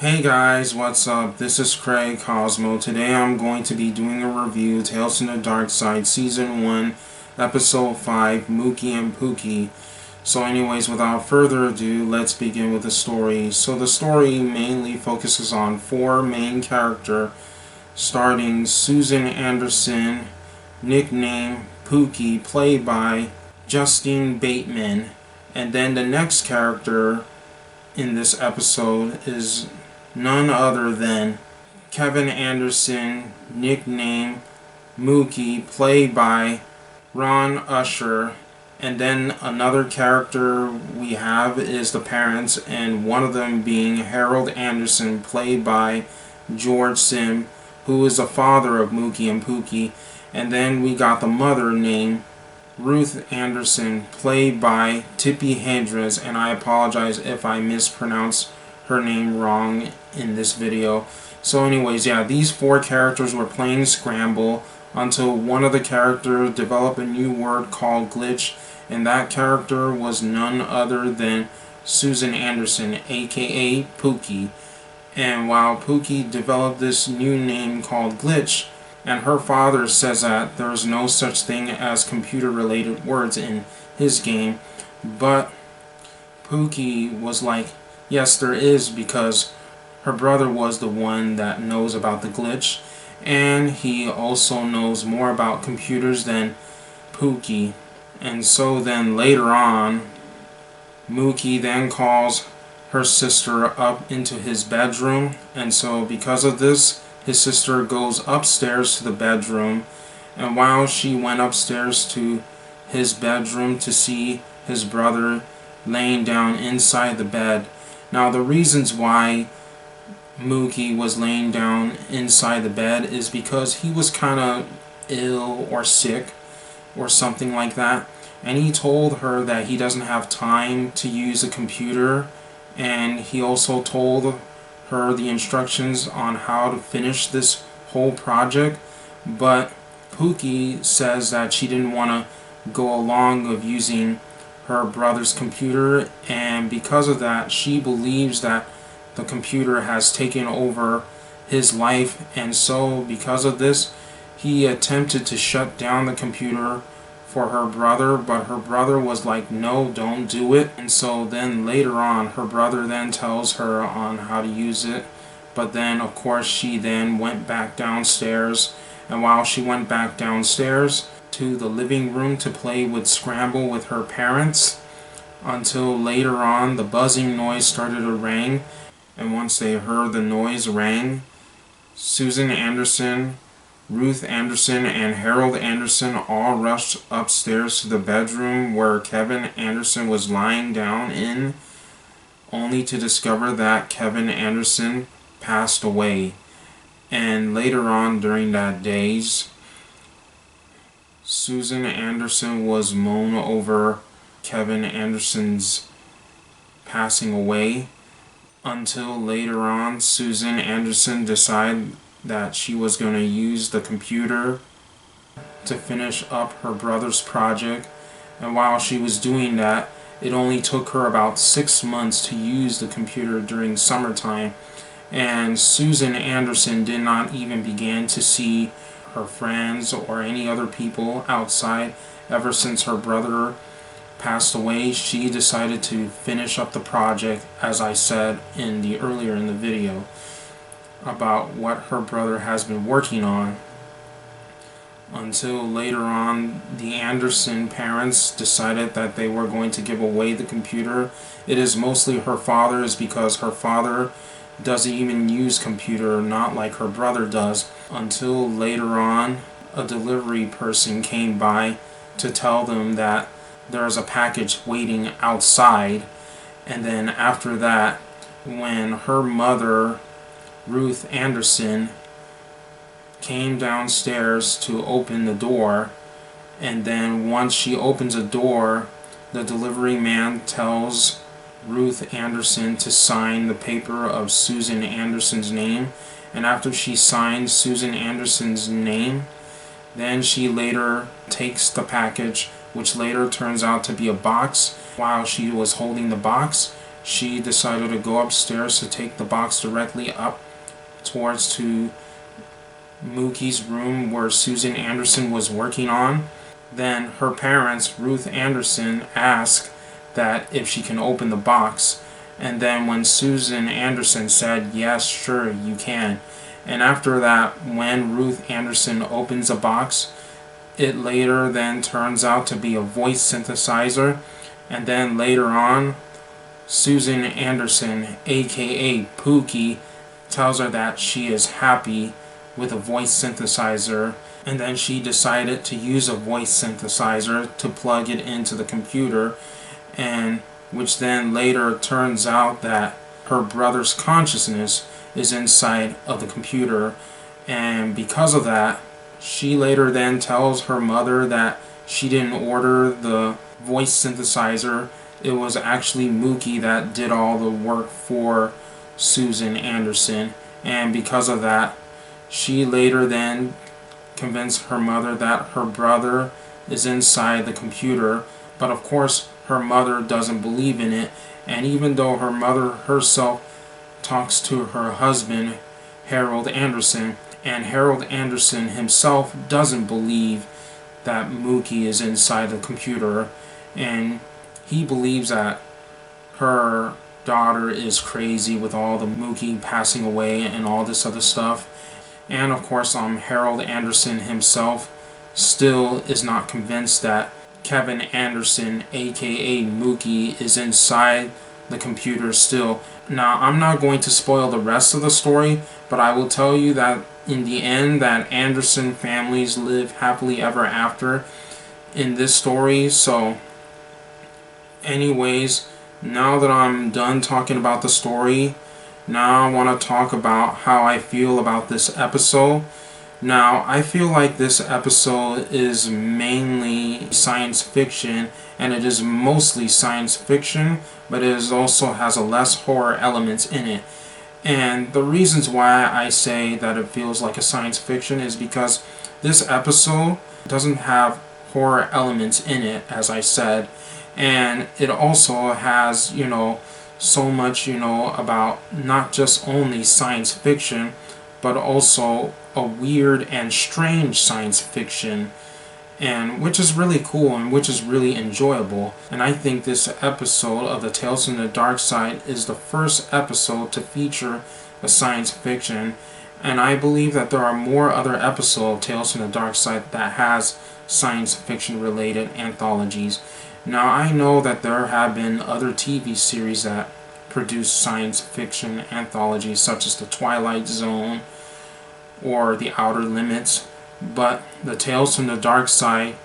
Hey guys, what's up? This is Craig Cosmo. Today I'm going to be doing a review, Tales from the Darkside, Season 1, Episode 5, Mookie and Pookie. So anyways, without further ado, let's begin with the story. So the story mainly focuses on four main characters, starting Susan Anderson, nickname Pookie, played by Justine Bateman. And then the next character in this episode is none other than Kevin Anderson, nickname Mookie, played by Ron Usher. And then another character we have is the parents, and one of them being Harold Anderson, played by George Sim, who is the father of Mookie and Pookie. And then we got the mother named Ruth Anderson, played by Tippi Hedges, and I apologize if I mispronounce her name wrong in this video. So anyways, yeah, these four characters were playing Scramble until one of the characters developed a new word called glitch, and that character was none other than Susan Anderson, aka Pookie. And while Pookie developed this new name called glitch, and her father says that there is no such thing as computer-related words in his game, but Pookie was like, yes, there is, because her brother was the one that knows about the glitch, and he also knows more about computers than Pookie. And so then later on, Mookie then calls her sister up into his bedroom, and so because of this, his sister goes upstairs to the bedroom, and while she went upstairs to his bedroom to see his brother laying down inside the bed. Now the reasons why Mookie was laying down inside the bed is because he was kind of ill or sick or something like that, and he told her that he doesn't have time to use a computer, and he also told her the instructions on how to finish this whole project. But Pookie says that she didn't want to go along with using her brother's computer, and because of that she believes that the computer has taken over his life, and so because of this he attempted to shut down the computer for her brother, but her brother was like, no, don't do it. And so then later on her brother then tells her on how to use it, but then of course she then went back downstairs, and while she went back downstairs to the living room to play with Scramble with her parents, until later on the buzzing noise started to ring, and once they heard the noise rang, Susan Anderson, Ruth Anderson, and Harold Anderson all rushed upstairs to the bedroom where Kevin Anderson was lying down in, only to discover that Kevin Anderson passed away. And later on during that days, Susan Anderson was moaned over Kevin Anderson's passing away, until later on Susan Anderson decided that she was going to use the computer to finish up her brother's project. And while she was doing that, it only took her about 6 months to use the computer during summertime, and Susan Anderson did not even begin to see her friends or any other people outside ever since her brother passed away. She decided to finish up the project, as I said earlier in the video about what her brother has been working on, until later on the Anderson parents decided that they were going to give away the computer. It is mostly her father's, because her father doesn't even use computer, not like her brother does, until later on a delivery person came by to tell them that there's a package waiting outside. And then after that, when her mother, Ruth Anderson, came downstairs to open the door, and then once she opens the door, the delivery man tells Ruth Anderson to sign the paper of Susan Anderson's name, and after she signs Susan Anderson's name, then she later takes the package, which later turns out to be a box. While she was holding the box, she decided to go upstairs to take the box directly up towards to Mookie's room where Susan Anderson was working on. Then her parents, Ruth Anderson, asked that if she can open the box. And then when Susan Anderson said, yes, sure, you can. And after that, when Ruth Anderson opens a box, it later then turns out to be a voice synthesizer. And then later on, Susan Anderson, aka Pookie, tells her that she is happy with a voice synthesizer, and then she decided to use a voice synthesizer to plug it into the computer, and which then later turns out that her brother's consciousness is inside of the computer. And because of that, she later then tells her mother that she didn't order the voice synthesizer. It was actually Mookie that did all the work for Susan Anderson. And because of that, she later then convinced her mother that her brother is inside the computer. But of course, her mother doesn't believe in it. And even though her mother herself talks to her husband, Harold Anderson, and Harold Anderson himself doesn't believe that Mookie is inside the computer, and he believes that her daughter is crazy with all the Mookie passing away and all this other stuff. And of course, Harold Anderson himself still is not convinced that Kevin Anderson, aka Mookie, is inside the computer still. Now, I'm not going to spoil the rest of the story, but I will tell you that in the end, that Anderson families live happily ever after in this story. So, anyways, now that I'm done talking about the story, now I want to talk about how I feel about this episode. Now, I feel like this episode is mainly science fiction, and it is mostly science fiction, but it also has a less horror elements in it. And the reasons why I say that it feels like a science fiction is because this episode doesn't have horror elements in it, as I said, and it also has, so much, about not just only science fiction, but also a weird and strange science fiction, and which is really cool and which is really enjoyable. And I think this episode of the Tales from the Darkside is the first episode to feature a science fiction, and I believe that there are more other episodes of Tales from the Darkside that has science fiction related anthologies. Now, I know that there have been other TV series that produce science fiction anthologies, such as The Twilight Zone or The Outer Limits, but the Tales from the Darkside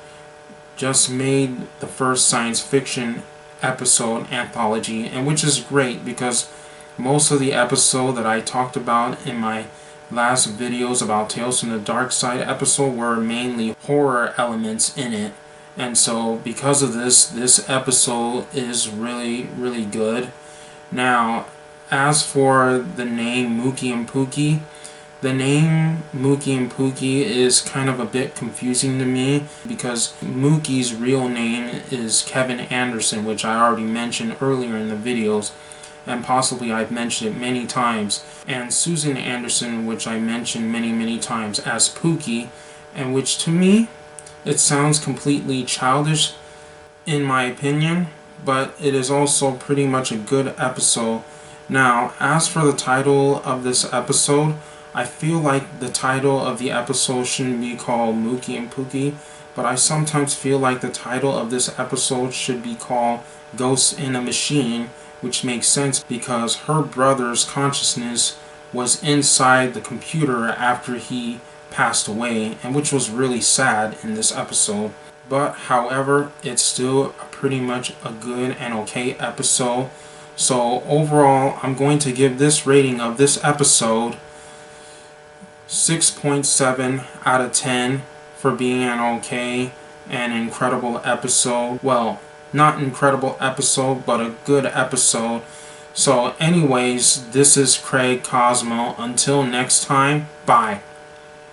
just made the first science fiction episode anthology, and which is great because most of the episode that I talked about in my last videos about Tales from the Darkside episode were mainly horror elements in it. And so because of this episode is really, really good. Now, as for the name Mookie and Pookie, the name Mookie and Pookie is kind of a bit confusing to me because Mookie's real name is Kevin Anderson, which I already mentioned earlier in the videos, and possibly I've mentioned it many times, and Susan Anderson, which I mentioned many, many times, as Pookie, and which to me, it sounds completely childish in my opinion, but it is also pretty much a good episode. Now, as for the title of this episode, I feel like the title of the episode shouldn't be called Mookie and Pookie, but I sometimes feel like the title of this episode should be called Ghost in a Machine, which makes sense because her brother's consciousness was inside the computer after he passed away, and which was really sad in this episode. But however, it's still pretty much a good and okay episode. So overall, I'm going to give this rating of this episode 6.7 out of 10 for being an okay and incredible episode. Well, not incredible episode, but a good episode. So anyways, this is Craig Cosmo. Until next time, bye.